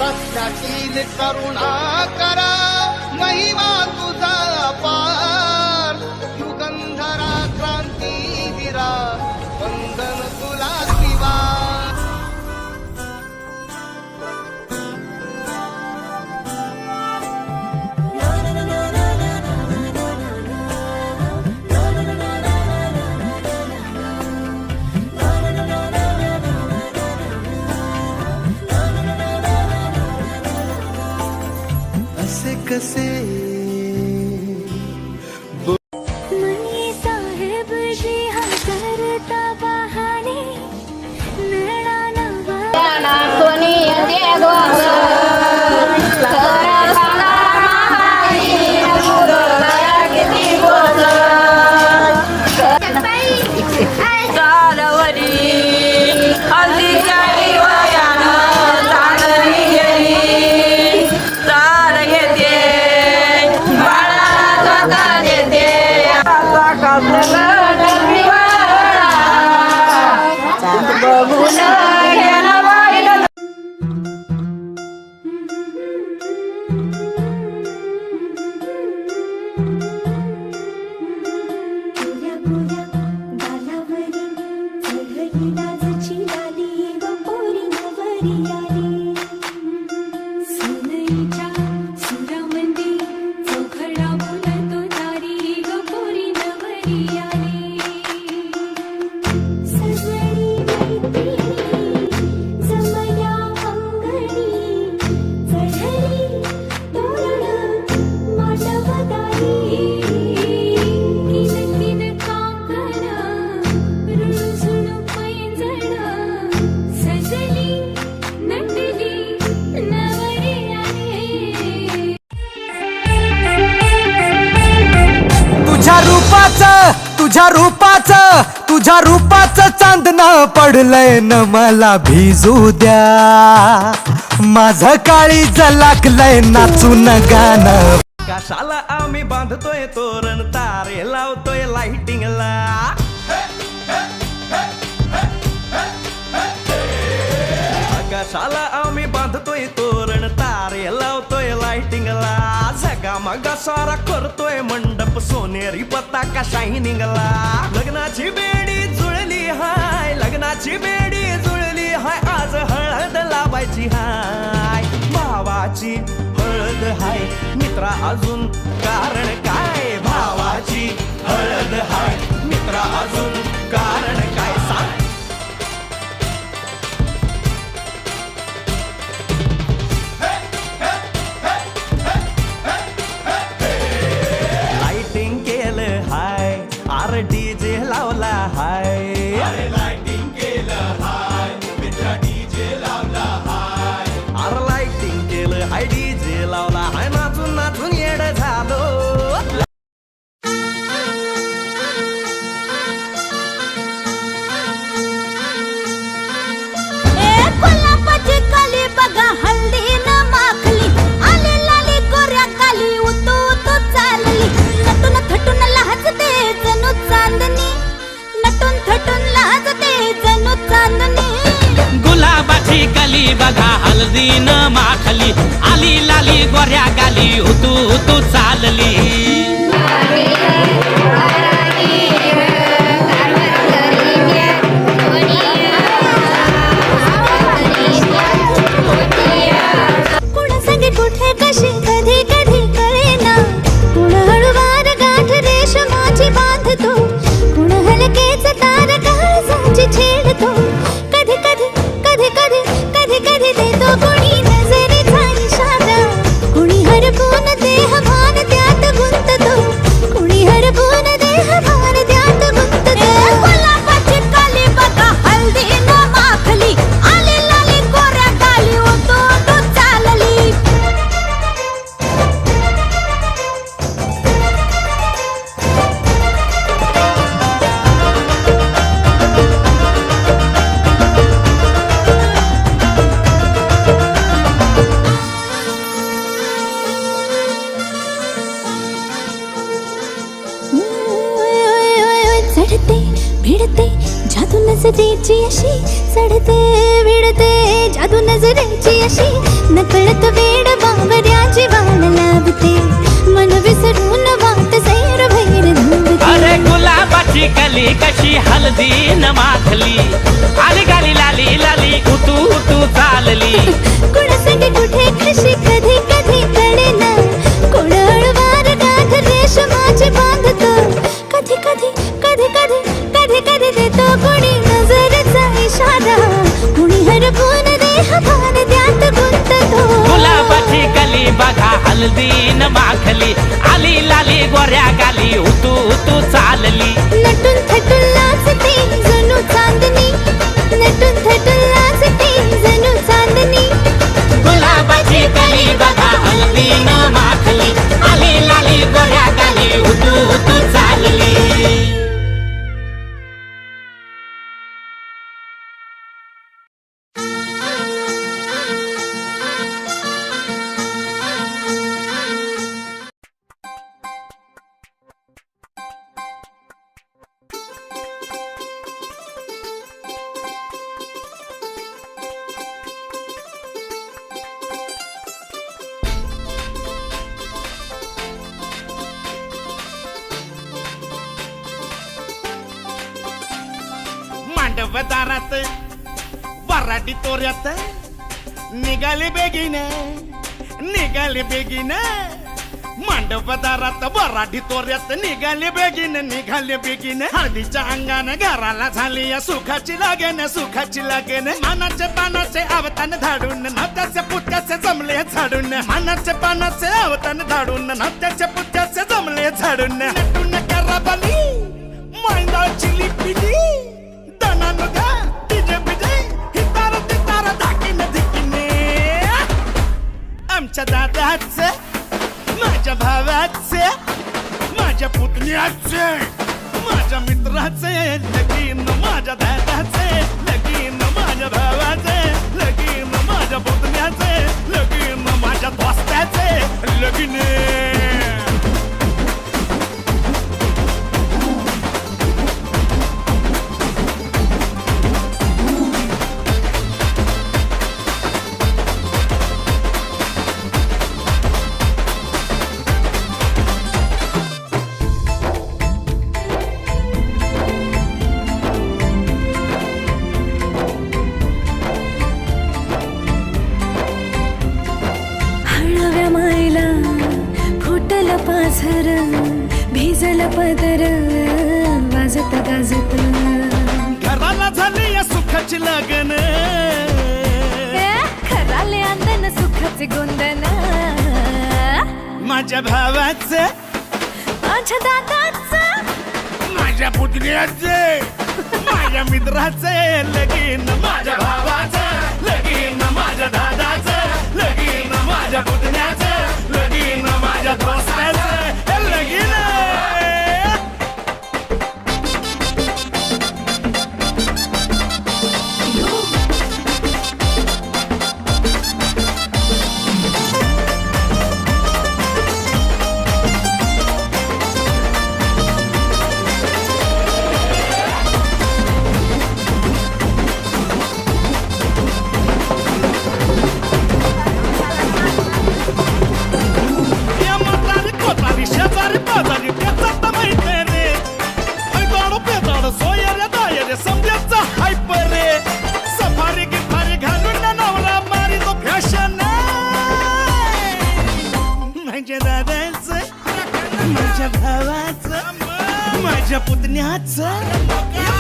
सत्याशील करुणा करा महिमा तुझा अपार युगंधरा क्रांतीवीरा वंदन तुला शिवा कसे मनी साहेब जी हा करता बहाने नळाला सोनी तुझ्या रूपाचं चांदणं पडलंय न मला भिजू द्या माझं काळीज लागलंय नाचून गाणं कशाला आम्ही बांधतोय तोरण तारे लावतोय लाइटिंगला कशाला आम्ही बांधतोय तोरण तारे लावतोय लाइटिंगला जगा मगा सारा करतोय मंडप सोनेरी पताका शायनिंगला लग्नाची बेडी जुळली हाय लग्नाची बेडी जुळली हाय आज हळद लावायची हाय भावाची हळद हाय मित्रा अजून कारण काय भावाची हळद हाय मित्रा अजून कारण काय सांग लाइटिंग केलं हाय आर डीजे लावला हाय अरे लाइटिंग केलं हाय मित्रा डीजे लावला हाय अरे लाइटिंग केलं हाय डीजे लावला हाय नाचून नाचून येड झालो कोल्हापूरची काली बघा हल्दी न माखली आली लाली गोऱ्या काली उतू उतू चालली नटून थटून लाजते जणू चांदणी नटून थटून लाजते जणू चांदणी गुलाबाची कली बघा हल्दी न माखली आली लाली गोऱ्या गाली उतू उतू चालली कुठे कशी कधी कधी कळेना कुण हळूवार गाठ रेशमाची बांधतो कुण हलकेच तार काळजाची छेडतो कधी कधी कधी कधी कधी कधी देतो कुणी नजरेचा इशारा कुणी हरपून देह भान त्यात गुंततो कुणी हरपून देह भान त्यात गुंततो कोल्हापूरची काली बघा हल्दी न माखली आली लाली गोऱ्या काली उतू उतू चालली चढते भिडते जादू नजरेची अशी चढते भिडते जादू नजरेची अशी नकळत वेड बावऱ्याची वाण लावते मन विसरून वाट सैर भैर धावते अरे गुलाबाची कली कशी हळदीन माखली आली गाली लाली लाली उतू उतू चालली कुणासाठी कुठे कशी कधी कधी कळेना कोण अळवार गाठ रेशमाची बांधतो कधी कधी कधी कधी कधी कधी देतो कोणी नजरेचा इशारा कुणी हरपून देह भान त्यात गुंततो गुलाबाची कली बघा हळदीन माखली आली लाली गोऱ्या गाली उतू उतू चालली नटून थटून नाचते जणू चांदणी नटून थटून नाचते जणू चांदणी गुलाबाची कली बघा हळदीन माखली आली लाली गोऱ्या गाली उतू उतू चालली मांडवदारात वराडी तोऱ्यात निघाले बेगीन मांडवदारात वराडी तोऱ्यात निघाले बेगीन हळदीच्या अंगाने घराला झाली या सुखाची लागेन मानाचे पानाचे आवतान धाडून नात्याचे पुत्याचे जमले झाडून मानाचे पानाचे आवतान धाडून नात्याचे पुत्याचे जमले झाडून नटून कराबाली मांडाची लिपिली आमच्या दादाचे माझ्या भावाचे माझ्या पुतण्याचे माझ्या मित्राचे लगीन माझ्या दादाचे लगीन माझ्या भावाचे लगीन माझ्या पुतण्याचे लगीन माझ्या दोस्ताचे लगीन पाझर भिजल पदर वाजत गाजत घराला झाली या सुखाची लगन खराले अंदन सुखाचे गोंदन माझ्या भावाचे माझ्या दादाचं माझ्या पुतण्याचे माझ्या मित्राचे लगीन माझ्या भावाचं लगीन माझ्या दादाचं लगीन माझ्या पुतण्याचं लगीन माझ्या दोस्ताचं लगीन माझ्या भावाचं माझ्या पुतण्याचं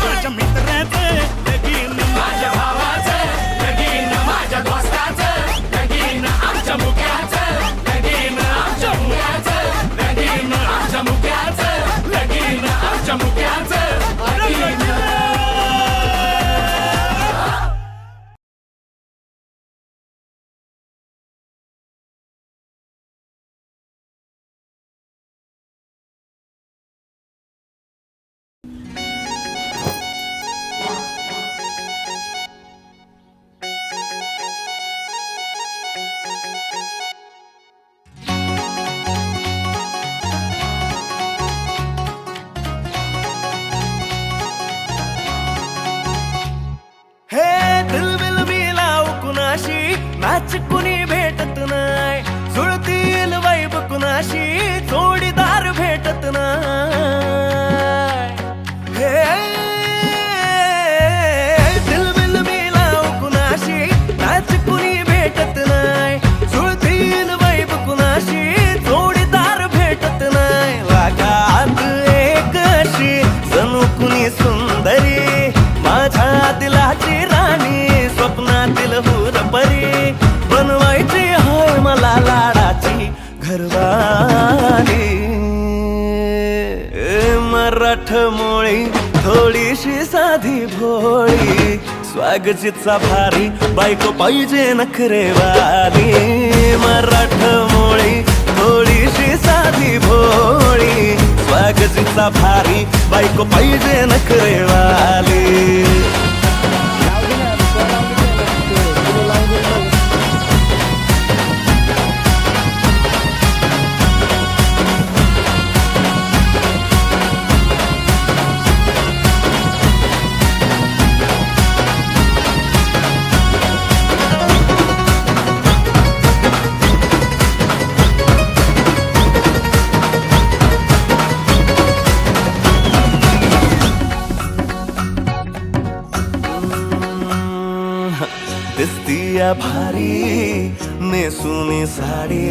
माझ्या मित्राचं लगीन माझ्या भावाचं लगीन माझ्या दोस्ताचं लगीन आमच्या मुक्याचं लगीन आमच्या मुक्याचं लगीन आमच्या मुक्याचं लगीन आमच्या मुक्याचं लगीन नाच कुणी भेट कुणाशी जोडीदार भेटत नाही हे दिलबिल मिलाव कुणाशी नाच कुणी भेटत नाही जुळतील वैब कुणाशी जोडीदार भेटत नाही लागात एक अशी जणू कुणी सुंदरी माझ्या दिलाची राणी स्वप्नातील हुरपरी बनवायची हाय मला लाडाची घरवाली मराठमोळी थोडीशी साधी भोळी स्वागतीचा भारी बायको पाहिजे नखरेवाली मराठमोळी थोडीशी साधी भोळी स्वागतीचा भारी बायको पाहिजे नखरेवाली दिसतीया भारी नेसुनी साडी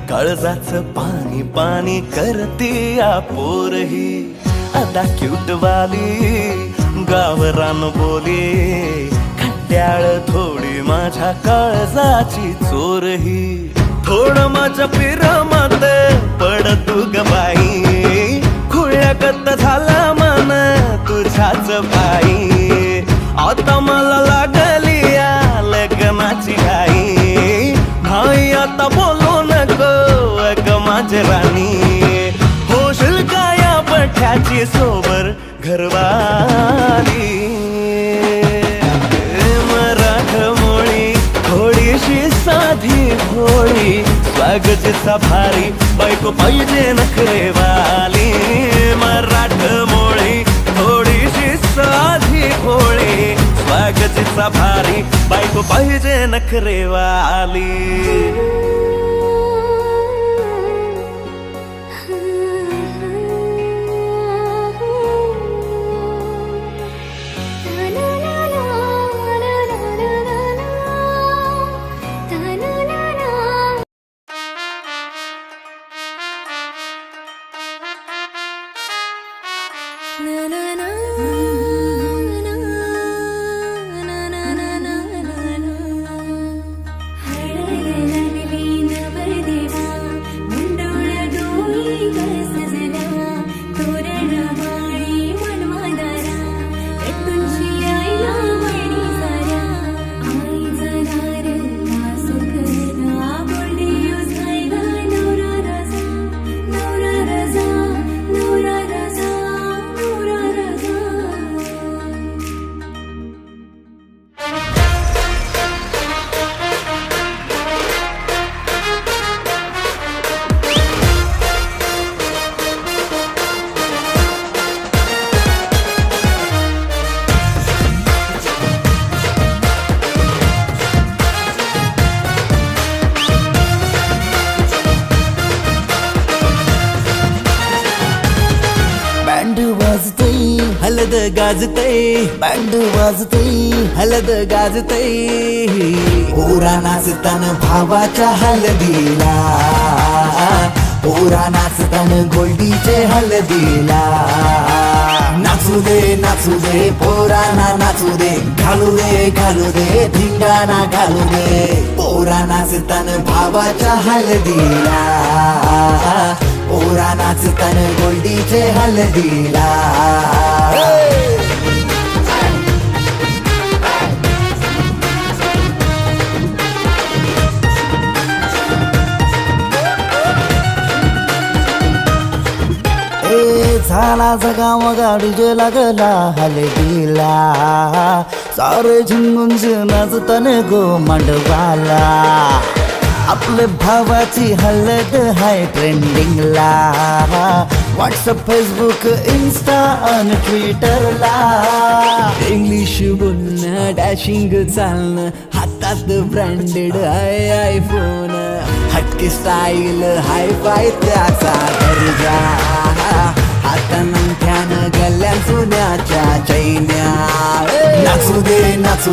काळजाचं पाणी पाणी करतीया पोरही अदा क्यूट वाली गावरान बोली खट्याळ थोडी माझ्या काळजाची चोरही थोडं माझ्या पिरामात पड तू ग बाई खुळ्यागत झाला मन तुझ्याच बाई आता मला लागली या लग्नाची घाई भाई आता बोलू नको अग माझी राणी होशील का या पठ्याची सोबर घरवाली मराठमोळी थोडीशी साधी भोळी स्वागतीचा भारी बायको पाहिजे नखरेवाली मराठमोळी थोडीशी साधी भोळी स्वागतीचा भारी बायको पाहिजे नखरेवाली हलद गाजतय बँड वाजतय हलद गाजतय पोरा नाचतान भावाच्या हलदीला पोरा नाचतान गोल्डीचे हलदीला नाचू दे पोराना नाचू दे घालू दे धिंगाणा घालू दे पोरा नाचतान भावाच्या हलदीला पोरा नाचतान गोल्डीचे हलदीला झाला जगाव गाडी जे लागला हलदीला सारे झुंगून नाचतान गो मांडवाला आपले भावाची हलद हाय ट्रेंडिंगला व्हॉट्सअप फेसबुक इन्स्टा आणि ट्विटरला इंग्लिश बोलणं डॅशिंग चालणं हातात ब्रँडेड आयफोन हटकी स्टाईल हाय फाय त्याचा दर्जा हातानं गल्ल्या सोन्याच्या चैन्या नाचू दे नाचू